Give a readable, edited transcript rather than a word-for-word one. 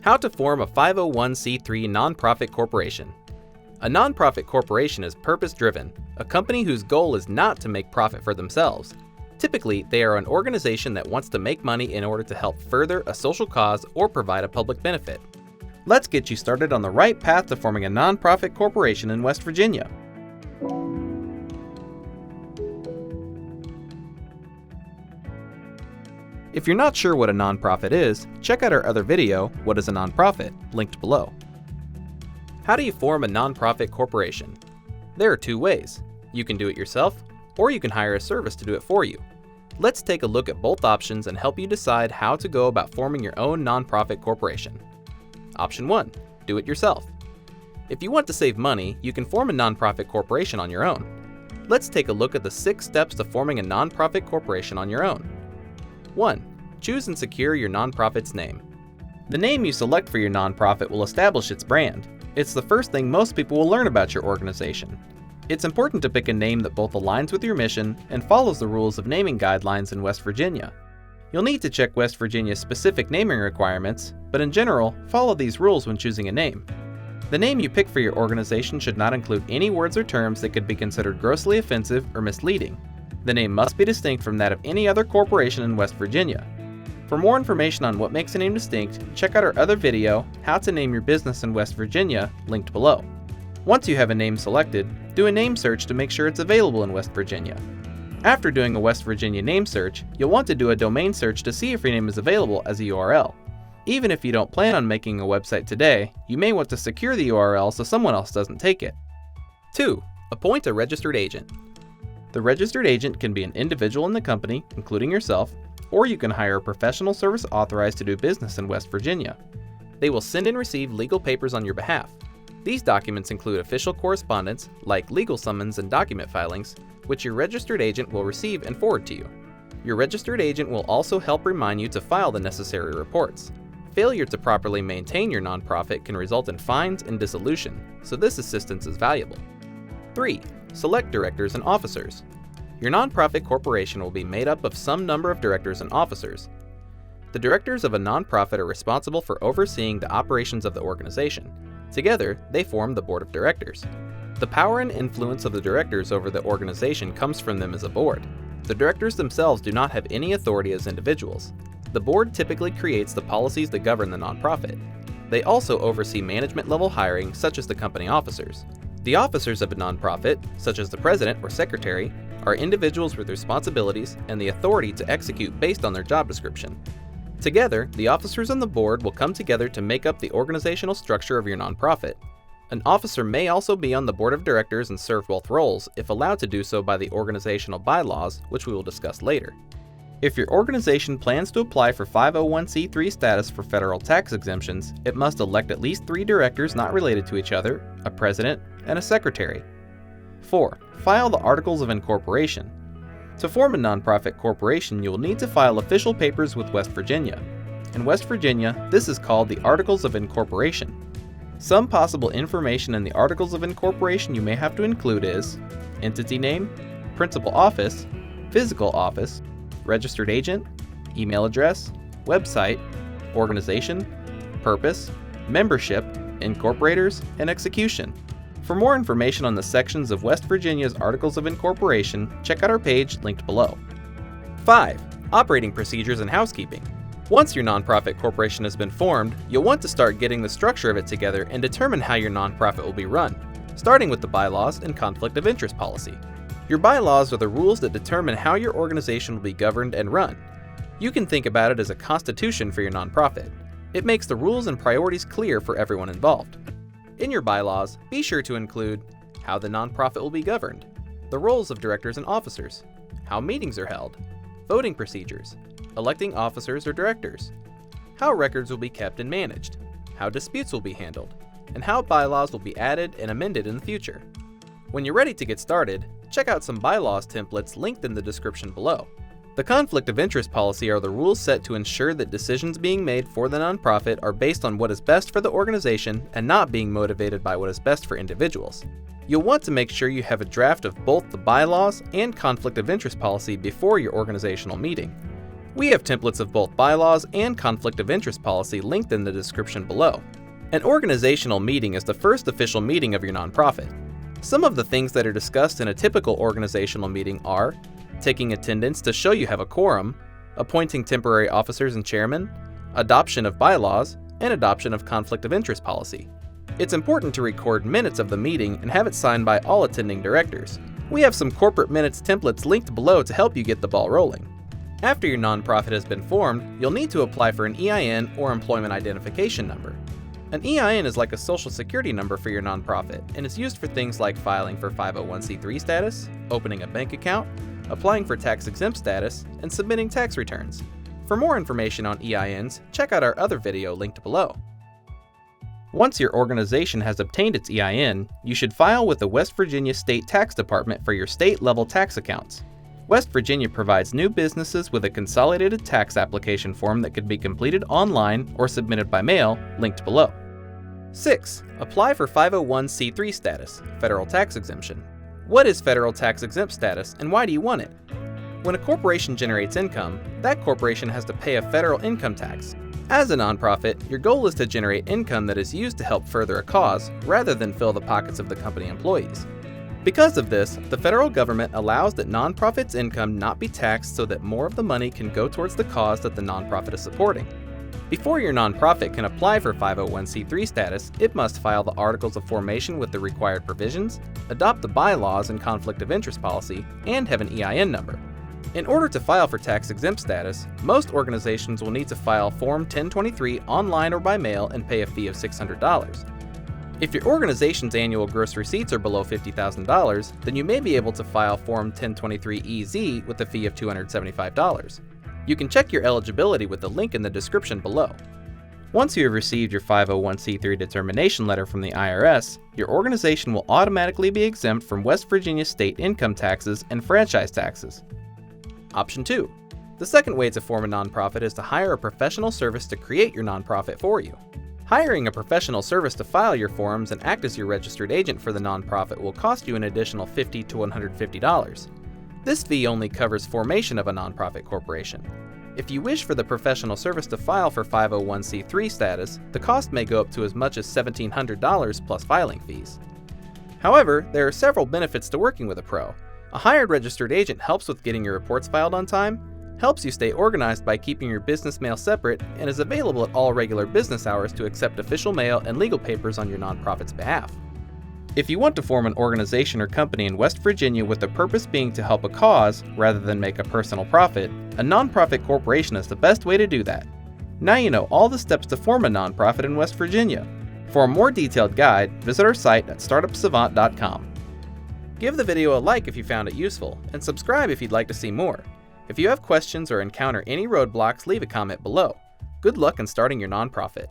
How to form a 501c3 nonprofit corporation. A nonprofit corporation is purpose-driven, a company whose goal is not to make profit for themselves. Typically, they are an organization that wants to make money in order to help further a social cause or provide a public benefit. Let's get you started on the right path to forming a nonprofit corporation in West Virginia. If you're not sure what a nonprofit is, check out our other video, What is a Nonprofit?, linked below. How do you form a nonprofit corporation? There are two ways. You can do it yourself, or you can hire a service to do it for you. Let's take a look at both options and help you decide how to go about forming your own nonprofit corporation. Option 1. Do it yourself. If you want to save money, you can form a nonprofit corporation on your own. Let's take a look at the 6 steps to forming a nonprofit corporation on your own. 1. Choose and secure your nonprofit's name. The name you select for your nonprofit will establish its brand. It's the first thing most people will learn about your organization. It's important to pick a name that both aligns with your mission and follows the rules of naming guidelines in West Virginia. You'll need to check West Virginia's specific naming requirements, but in general, follow these rules when choosing a name. The name you pick for your organization should not include any words or terms that could be considered grossly offensive or misleading. The name must be distinct from that of any other corporation in West Virginia. For more information on what makes a name distinct, check out our other video, How to Name Your Business in West Virginia, linked below. Once you have a name selected, do a name search to make sure it's available in West Virginia. After doing a West Virginia name search, you'll want to do a domain search to see if your name is available as a URL. Even if you don't plan on making a website today, you may want to secure the URL so someone else doesn't take it. 2. Appoint a registered agent. The registered agent can be an individual in the company, including yourself, or you can hire a professional service authorized to do business in West Virginia. They will send and receive legal papers on your behalf. These documents include official correspondence, like legal summons and document filings, which your registered agent will receive and forward to you. Your registered agent will also help remind you to file the necessary reports. Failure to properly maintain your nonprofit can result in fines and dissolution, so this assistance is valuable. 3. Select directors and officers. Your nonprofit corporation will be made up of some number of directors and officers. The directors of a nonprofit are responsible for overseeing the operations of the organization. Together, they form the board of directors. The power and influence of the directors over the organization comes from them as a board. The directors themselves do not have any authority as individuals. The board typically creates the policies that govern the nonprofit. They also oversee management-level hiring, such as the company officers. The officers of a nonprofit, such as the president or secretary, are individuals with responsibilities and the authority to execute based on their job description. Together, the officers on the board will come together to make up the organizational structure of your nonprofit. An officer may also be on the board of directors and serve both roles if allowed to do so by the organizational bylaws, which we will discuss later. If your organization plans to apply for 501c3 status for federal tax exemptions, it must elect at least 3 directors not related to each other, a president, and a secretary. 4. File the Articles of Incorporation. To form a nonprofit corporation, you will need to file official papers with West Virginia. In West Virginia, this is called the Articles of Incorporation. Some possible information in the Articles of Incorporation you may have to include is entity name, principal office, physical office, registered agent, email address, website, organization, purpose, membership, incorporators, and execution. For more information on the sections of West Virginia's Articles of Incorporation, check out our page linked below. 5. Operating procedures and housekeeping. Once your nonprofit corporation has been formed, you'll want to start getting the structure of it together and determine how your nonprofit will be run, starting with the bylaws and conflict of interest policy. Your bylaws are the rules that determine how your organization will be governed and run. You can think about it as a constitution for your nonprofit. It makes the rules and priorities clear for everyone involved. In your bylaws, be sure to include how the nonprofit will be governed, the roles of directors and officers, how meetings are held, voting procedures, electing officers or directors, how records will be kept and managed, how disputes will be handled, and how bylaws will be added and amended in the future. When you're ready to get started, check out some bylaws templates linked in the description below. The conflict of interest policy are the rules set to ensure that decisions being made for the nonprofit are based on what is best for the organization and not being motivated by what is best for individuals. You'll want to make sure you have a draft of both the bylaws and conflict of interest policy before your organizational meeting. We have templates of both bylaws and conflict of interest policy linked in the description below. An organizational meeting is the first official meeting of your nonprofit. Some of the things that are discussed in a typical organizational meeting are taking attendance to show you have a quorum, appointing temporary officers and chairmen, adoption of bylaws, and adoption of conflict of interest policy. It's important to record minutes of the meeting and have it signed by all attending directors. We have some corporate minutes templates linked below to help you get the ball rolling. After your nonprofit has been formed, you'll need to apply for an EIN or employment identification number. An EIN is like a social security number for your nonprofit and is used for things like filing for 501c3 status, opening a bank account, applying for tax exempt status, and submitting tax returns. For more information on EINs, check out our other video linked below. Once your organization has obtained its EIN, you should file with the West Virginia State Tax Department for your state-level tax accounts. West Virginia provides new businesses with a consolidated tax application form that could be completed online or submitted by mail, linked below. 6. Apply for 501c3 status, federal tax exemption. What is federal tax exempt status and why do you want it? When a corporation generates income, that corporation has to pay a federal income tax. As a nonprofit, your goal is to generate income that is used to help further a cause, rather than fill the pockets of the company employees. Because of this, the federal government allows that nonprofits' income not be taxed so that more of the money can go towards the cause that the nonprofit is supporting. Before your nonprofit can apply for 501c3 status, it must file the Articles of Formation with the required provisions, adopt the bylaws and conflict of interest policy, and have an EIN number. In order to file for tax exempt status, most organizations will need to file Form 1023 online or by mail and pay a fee of $600. If your organization's annual gross receipts are below $50,000, then you may be able to file Form 1023-EZ with a fee of $275. You can check your eligibility with the link in the description below. Once you have received your 501c3 determination letter from the IRS, your organization will automatically be exempt from West Virginia state income taxes and franchise taxes. Option 2. The second way to form a nonprofit is to hire a professional service to create your nonprofit for you. Hiring a professional service to file your forms and act as your registered agent for the nonprofit will cost you an additional $50 to $150. This fee only covers formation of a nonprofit corporation. If you wish for the professional service to file for 501c3 status, the cost may go up to as much as $1,700 plus filing fees. However, there are several benefits to working with a pro. A hired registered agent helps with getting your reports filed on time, helps you stay organized by keeping your business mail separate, and is available at all regular business hours to accept official mail and legal papers on your nonprofit's behalf. If you want to form an organization or company in West Virginia with the purpose being to help a cause rather than make a personal profit, a nonprofit corporation is the best way to do that. Now you know all the steps to form a nonprofit in West Virginia. For a more detailed guide, visit our site at startupsavant.com. Give the video a like if you found it useful, and subscribe if you'd like to see more. If you have questions or encounter any roadblocks, leave a comment below. Good luck in starting your nonprofit.